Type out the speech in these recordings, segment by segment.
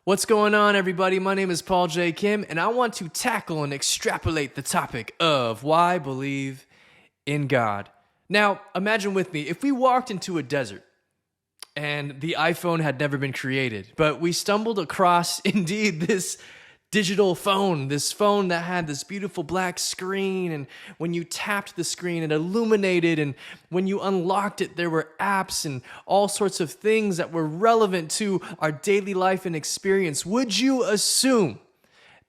What's going on, everybody? My name is Paul J. Kim, and I want to tackle and extrapolate the topic of why believe in God. Now, imagine with me, if we walked into a desert and the iPhone had never been created, but we stumbled across, indeed, this digital phone, this phone that had this beautiful black screen, and when you tapped the screen, it illuminated, and when you unlocked it, there were apps and all sorts of things that were relevant to our daily life and experience. Would you assume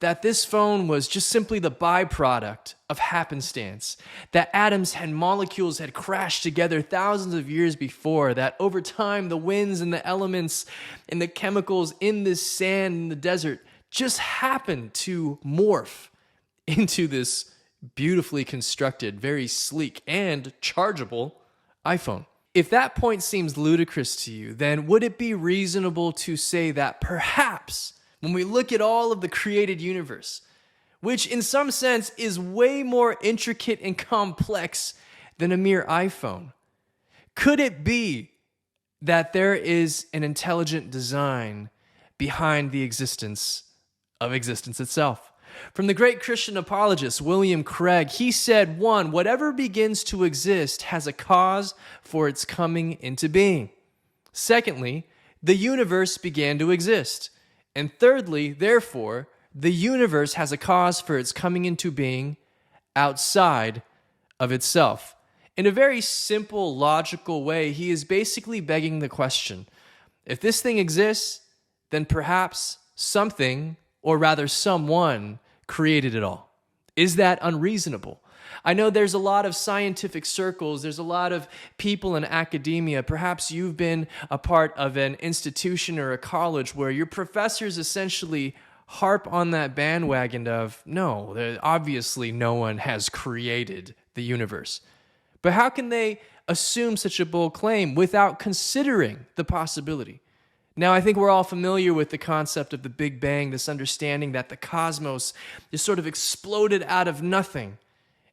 that this phone was just simply the byproduct of happenstance, that atoms and molecules had crashed together thousands of years before, that over time the winds and the elements and the chemicals in this sand in the desert just happened to morph into this beautifully constructed, very sleek and chargeable iPhone? If that point seems ludicrous to you, then would it be reasonable to say that perhaps when we look at all of the created universe, which in some sense is way more intricate and complex than a mere iPhone, could it be that there is an intelligent design behind the existence of existence itself? From the great Christian apologist William Craig, he said, one, whatever begins to exist has a cause for its coming into being. Secondly, the universe began to exist. And thirdly, therefore, the universe has a cause for its coming into being outside of itself. In a very simple, logical way, he is basically begging the question, if this thing exists, then perhaps something, or rather someone, created it all. Is that unreasonable? I know there's a lot of scientific circles, there's a lot of people in academia. Perhaps you've been a part of an institution or a college where your professors essentially harp on that bandwagon of, no, obviously no one has created the universe. But how can they assume such a bold claim without considering the possibility? Now, I think we're all familiar with the concept of the Big Bang, this understanding that the cosmos just sort of exploded out of nothing,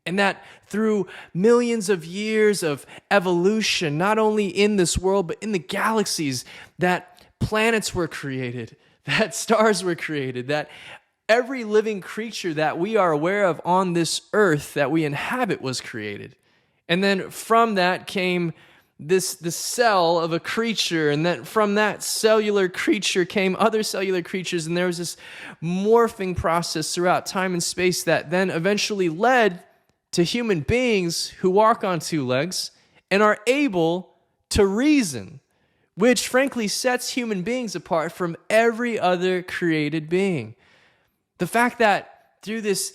and that through millions of years of evolution, not only in this world, but in the galaxies, that planets were created, that stars were created, that every living creature that we are aware of on this earth that we inhabit was created. And then from that came the cell of a creature, and then from that cellular creature came other cellular creatures, and there was this morphing process throughout time and space that then eventually led to human beings who walk on two legs and are able to reason, which frankly sets human beings apart from every other created being. The fact that through this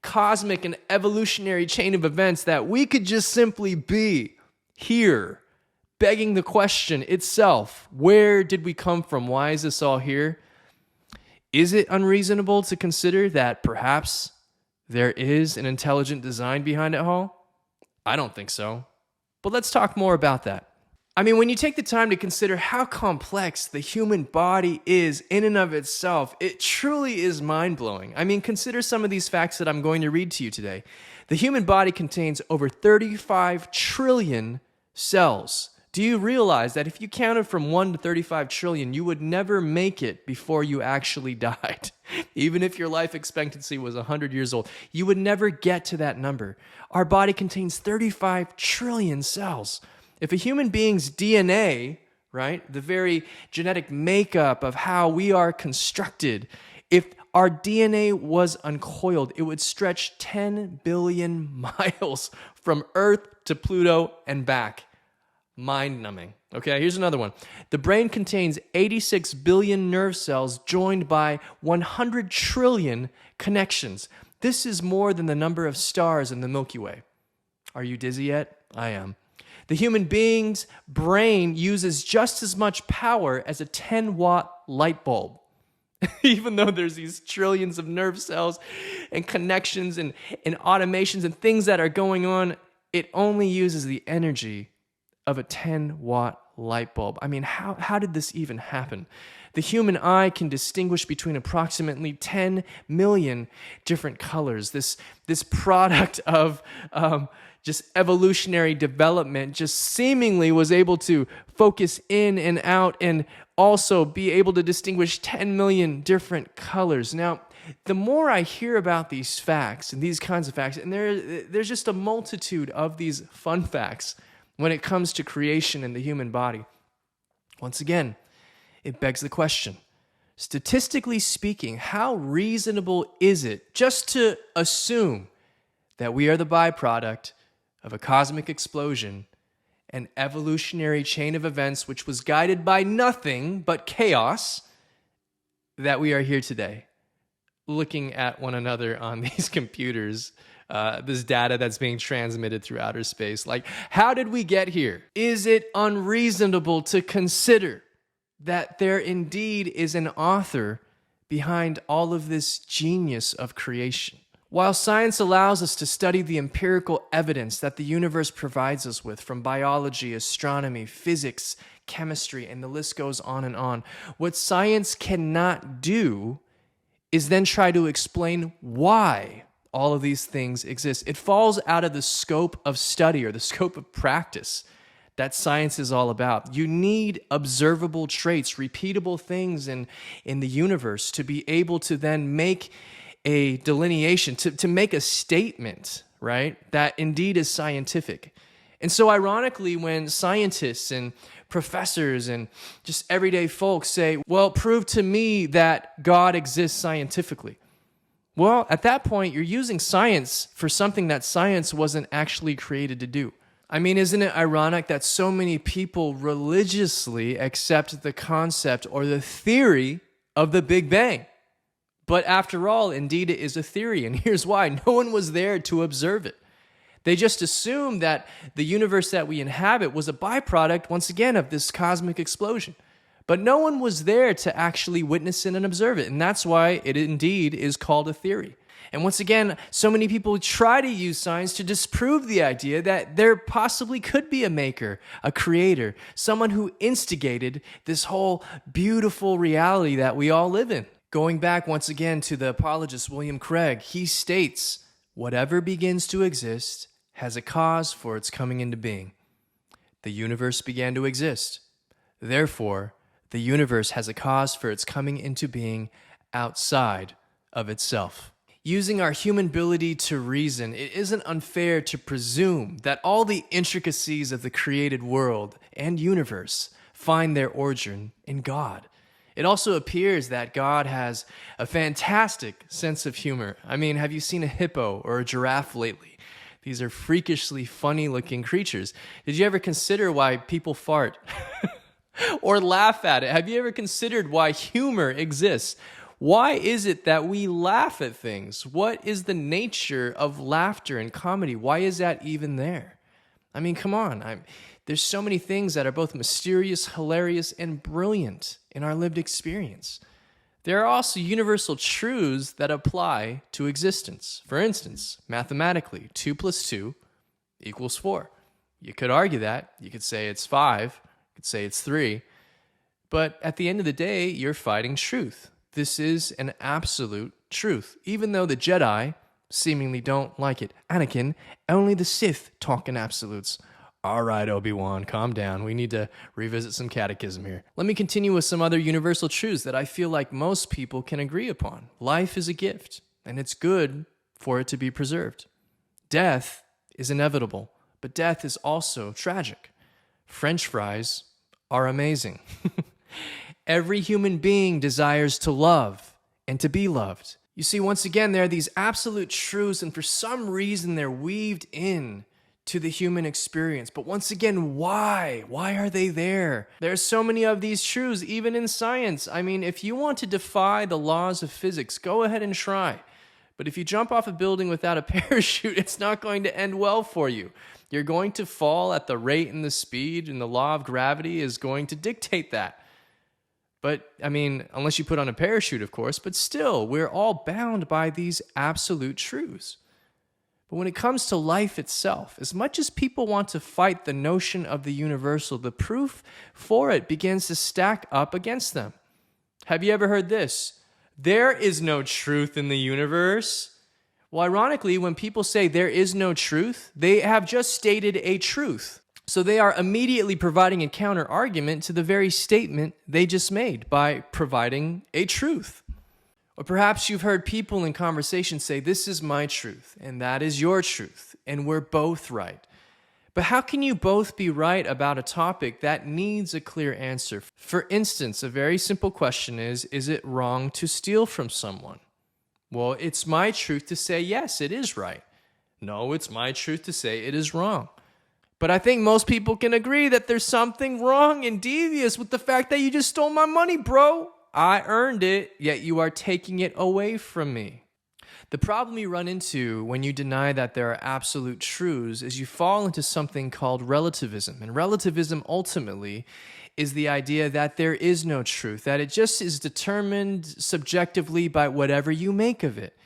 cosmic and evolutionary chain of events that we could just simply be here, begging the question itself, where did we come from? Why is this all here? Is it unreasonable to consider that perhaps there is an intelligent design behind it all? I don't think so. But let's talk more about that. I mean, when you take the time to consider how complex the human body is in and of itself, it truly is mind-blowing. I mean, consider some of these facts that I'm going to read to you today. The human body contains over 35 trillion cells. Do you realize that if you counted from 1 to 35 trillion, you would never make it before you actually died? Even if your life expectancy was 100 years old, you would never get to that number. Our body contains 35 trillion cells. If a human being's DNA, right, the very genetic makeup of how we are constructed, if our DNA was uncoiled, it would stretch 10 billion miles from Earth to Pluto and back. Mind-numbing. Okay, here's another one. The brain contains 86 billion nerve cells joined by 100 trillion connections. This is more than the number of stars in the Milky Way. Are you dizzy yet? I am. The human being's brain uses just as much power as a 10-watt light bulb. Even though there's these trillions of nerve cells and connections and automations and things that are going on, it only uses the energy of a 10-watt light bulb. I mean, how did this even happen? The human eye can distinguish between approximately 10 million different colors. This product of just evolutionary development just seemingly was able to focus in and out and also be able to distinguish 10 million different colors. Now, the more I hear about these facts and these kinds of facts, and there's just a multitude of these fun facts when it comes to creation and the human body. Once again, it begs the question, statistically speaking, how reasonable is it just to assume that we are the byproduct of a cosmic explosion, an evolutionary chain of events which was guided by nothing but chaos, that we are here today, looking at one another on these computers, this data that's being transmitted through outer space? Like, how did we get here? Is it unreasonable to consider that there indeed is an author behind all of this genius of creation? While science allows us to study the empirical evidence that the universe provides us with from biology, astronomy, physics, chemistry, and the list goes on, what science cannot do is then try to explain why all of these things exist. It falls out of the scope of study or the scope of practice that science is all about. You need observable traits, repeatable things in the universe to be able to then make a delineation, to make a statement, right, that indeed is scientific. And so ironically, when scientists and professors and just everyday folks say, well, prove to me that God exists scientifically. Well, at that point, you're using science for something that science wasn't actually created to do. I mean, isn't it ironic that so many people religiously accept the concept or the theory of the Big Bang? But after all, indeed, it is a theory, and here's why. No one was there to observe it. They just assumed that the universe that we inhabit was a byproduct, once again, of this cosmic explosion. But no one was there to actually witness it and observe it, and that's why it indeed is called a theory. And once again, so many people try to use science to disprove the idea that there possibly could be a maker, a creator, someone who instigated this whole beautiful reality that we all live in. Going back once again to the apologist William Craig, he states, whatever begins to exist has a cause for its coming into being. The universe began to exist. Therefore, the universe has a cause for its coming into being outside of itself. Using our human ability to reason, it isn't unfair to presume that all the intricacies of the created world and universe find their origin in God. It also appears that God has a fantastic sense of humor. I mean, have you seen a hippo or a giraffe lately? These are freakishly funny-looking creatures. Did you ever consider why people fart or laugh at it? Have you ever considered why humor exists? Why is it that we laugh at things? What is the nature of laughter and comedy? Why is that even there? I mean, come on. There's so many things that are both mysterious, hilarious, and brilliant in our lived experience. There are also universal truths that apply to existence. For instance, mathematically, 2 plus 2 equals 4. You could argue that. You could say it's 5. You could say it's 3. But at the end of the day, you're fighting truth. This is an absolute truth, even though the Jedi seemingly don't like it. Anakin, only the Sith talk in absolutes. All right, Obi-Wan, calm down. We need to revisit some catechism here. Let me continue with some other universal truths that I feel like most people can agree upon. Life is a gift, and it's good for it to be preserved. Death is inevitable, but death is also tragic. French fries are amazing. Every human being desires to love and to be loved. You see, once again, there are these absolute truths, and for some reason they're weaved in to the human experience. But once again, why? Why are they there? There are so many of these truths, even in science. I mean, if you want to defy the laws of physics, go ahead and try. But if you jump off a building without a parachute, it's not going to end well for you. You're going to fall at the rate and the speed, and the law of gravity is going to dictate that. But, I mean, unless you put on a parachute, of course, but still, we're all bound by these absolute truths. But when it comes to life itself, as much as people want to fight the notion of the universal, the proof for it begins to stack up against them. Have you ever heard this? There is no truth in the universe. Well, ironically, when people say there is no truth, they have just stated a truth. So they are immediately providing a counter argument to the very statement they just made by providing a truth. Or perhaps you've heard people in conversation say, this is my truth, and that is your truth, and we're both right. But how can you both be right about a topic that needs a clear answer? For instance, a very simple question is it wrong to steal from someone? Well, it's my truth to say, yes, it is right. No, it's my truth to say it is wrong. But I think most people can agree that there's something wrong and devious with the fact that you just stole my money, bro. I earned it, yet you are taking it away from me. The problem you run into when you deny that there are absolute truths is you fall into something called relativism. And relativism ultimately is the idea that there is no truth, that it just is determined subjectively by whatever you make of it.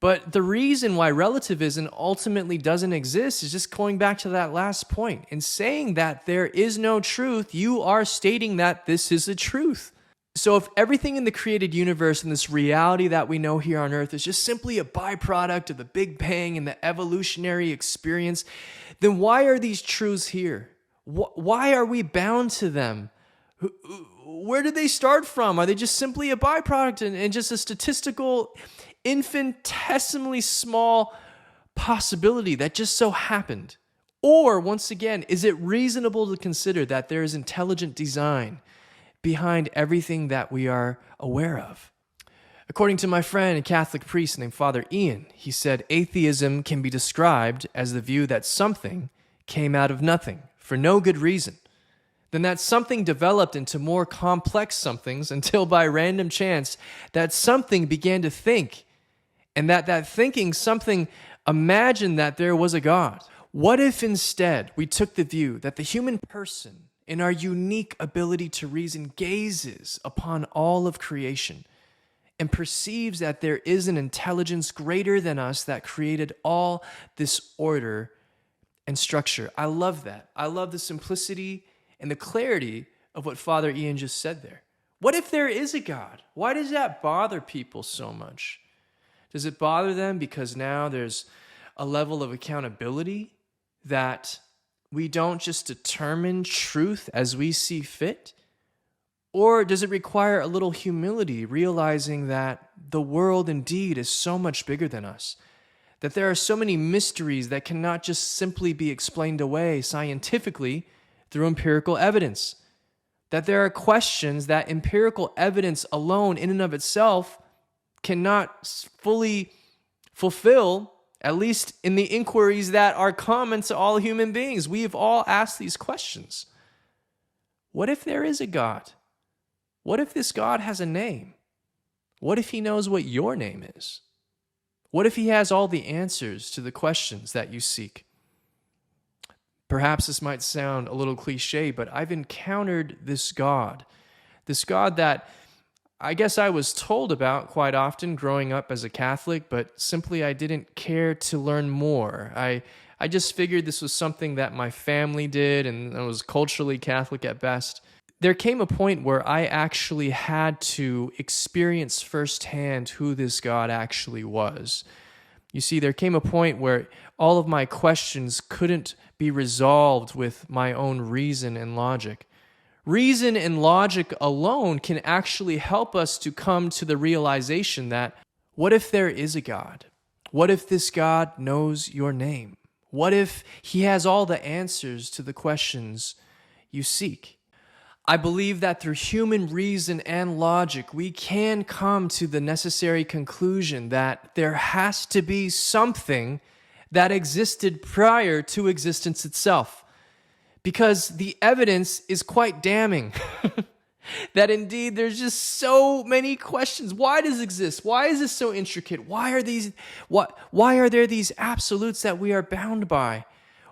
But the reason why relativism ultimately doesn't exist is just going back to that last point. In saying that there is no truth, you are stating that this is a truth. So if everything in the created universe and this reality that we know here on Earth is just simply a byproduct of the Big Bang and the evolutionary experience, then why are these truths here? Why are we bound to them? Where did they start from? Are they just simply a byproduct and just a statistical, infinitesimally small possibility that just so happened? Or, once again, is it reasonable to consider that there is intelligent design behind everything that we are aware of? According to my friend, a Catholic priest named Father Ian, he said atheism can be described as the view that something came out of nothing for no good reason. Then that something developed into more complex somethings until by random chance that something began to think, and that thinking something imagined that there was a God. What if instead we took the view that the human person, in our unique ability to reason, gazes upon all of creation and perceives that there is an intelligence greater than us that created all this order and structure? I love that. I love the simplicity and the clarity of what Father Ian just said there. What if there is a God? Why does that bother people so much? Does it bother them because now there's a level of accountability that we don't just determine truth as we see fit? Or does it require a little humility, realizing that the world indeed is so much bigger than us? That there are so many mysteries that cannot just simply be explained away scientifically through empirical evidence. That there are questions that empirical evidence alone in and of itself cannot fully fulfill, at least in the inquiries that are common to all human beings. We have all asked these questions. What if there is a God? What if this God has a name? What if he knows what your name is? What if he has all the answers to the questions that you seek? Perhaps this might sound a little cliche, but I've encountered this God that I guess I was told about quite often growing up as a Catholic, but simply I didn't care to learn more. I just figured this was something that my family did, and I was culturally Catholic at best. There came a point where I actually had to experience firsthand who this God actually was. You see, there came a point where all of my questions couldn't be resolved with my own reason and logic. Reason and logic alone can actually help us to come to the realization that, what if there is a God? What if this God knows your name? What if he has all the answers to the questions you seek? I believe that through human reason and logic, we can come to the necessary conclusion that there has to be something that existed prior to existence itself. Because the evidence is quite damning. That indeed there's just so many questions. Why does it exist? Why is this so intricate? Why are there these absolutes that we are bound by?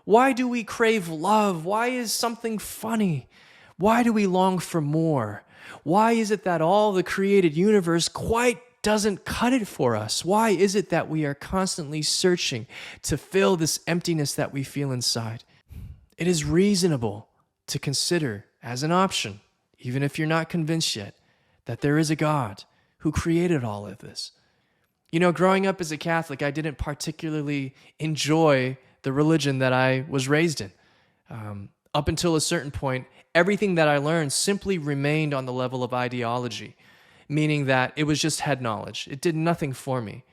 Why do we crave love? Why is something funny? Why do we long for more? Why is it that all the created universe quite doesn't cut it for us? Why is it that we are constantly searching to fill this emptiness that we feel inside? It is reasonable to consider as an option, even if you're not convinced yet, that there is a God who created all of this. You know, growing up as a Catholic, I didn't particularly enjoy the religion that I was raised in. Up until a certain point, everything that I learned simply remained on the level of ideology, meaning that it was just head knowledge. It did nothing for me.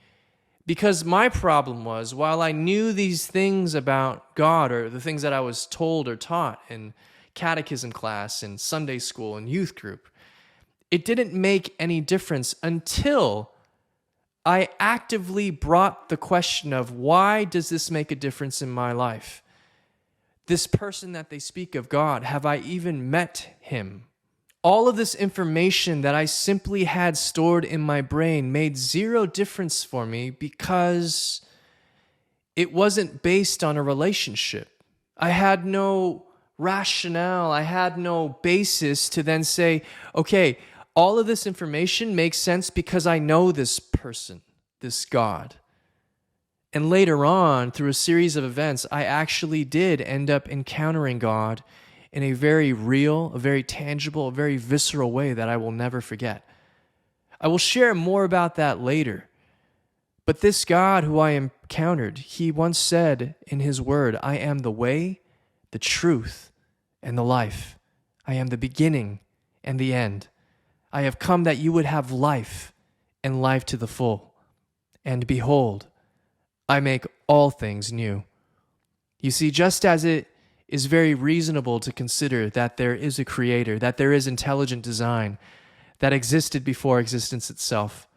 Because my problem was, while I knew these things about God, or the things that I was told or taught in catechism class and Sunday school and youth group, it didn't make any difference until I actively brought the question of, why does this make a difference in my life? This person that they speak of, God, have I even met him? All of this information that I simply had stored in my brain made zero difference for me because it wasn't based on a relationship. I had no rationale, I had no basis to then say, okay, all of this information makes sense because I know this person, this God. And later on, through a series of events, I actually did end up encountering God in a very real, a very tangible, a very visceral way that I will never forget. I will share more about that later. But this God who I encountered, he once said in his word, I am the way, the truth, and the life. I am the beginning and the end. I have come that you would have life, and life to the full. And behold, I make all things new. You see, just as it is very reasonable to consider that there is a creator, that there is intelligent design that existed before existence itself,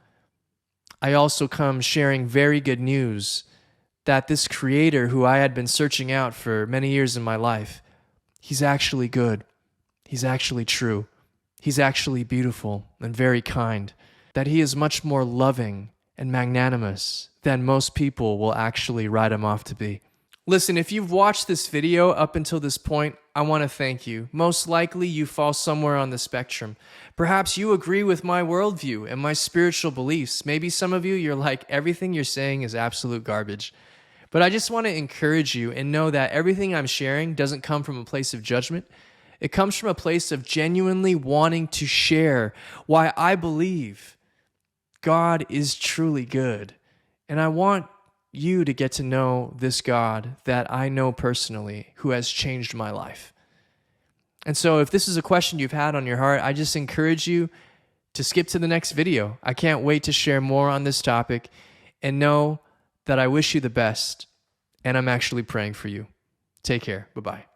I also come sharing very good news that this creator who I had been searching out for many years in my life, he's actually good. He's actually true. He's actually beautiful and very kind, that he is much more loving and magnanimous than most people will actually write him off to be. Listen, if you've watched this video up until this point, I want to thank you. Most likely you fall somewhere on the spectrum. Perhaps you agree with my worldview and my spiritual beliefs. Maybe some of you, you're like, everything you're saying is absolute garbage. But I just want to encourage you and know that everything I'm sharing doesn't come from a place of judgment. It comes from a place of genuinely wanting to share why I believe God is truly good. And I want you to get to know this God that I know personally, who has changed my life. And so if this is a question you've had on your heart, I just encourage you to skip to the next video. I can't wait to share more on this topic, and know that I wish you the best, and I'm actually praying for you. Take care. Bye-bye.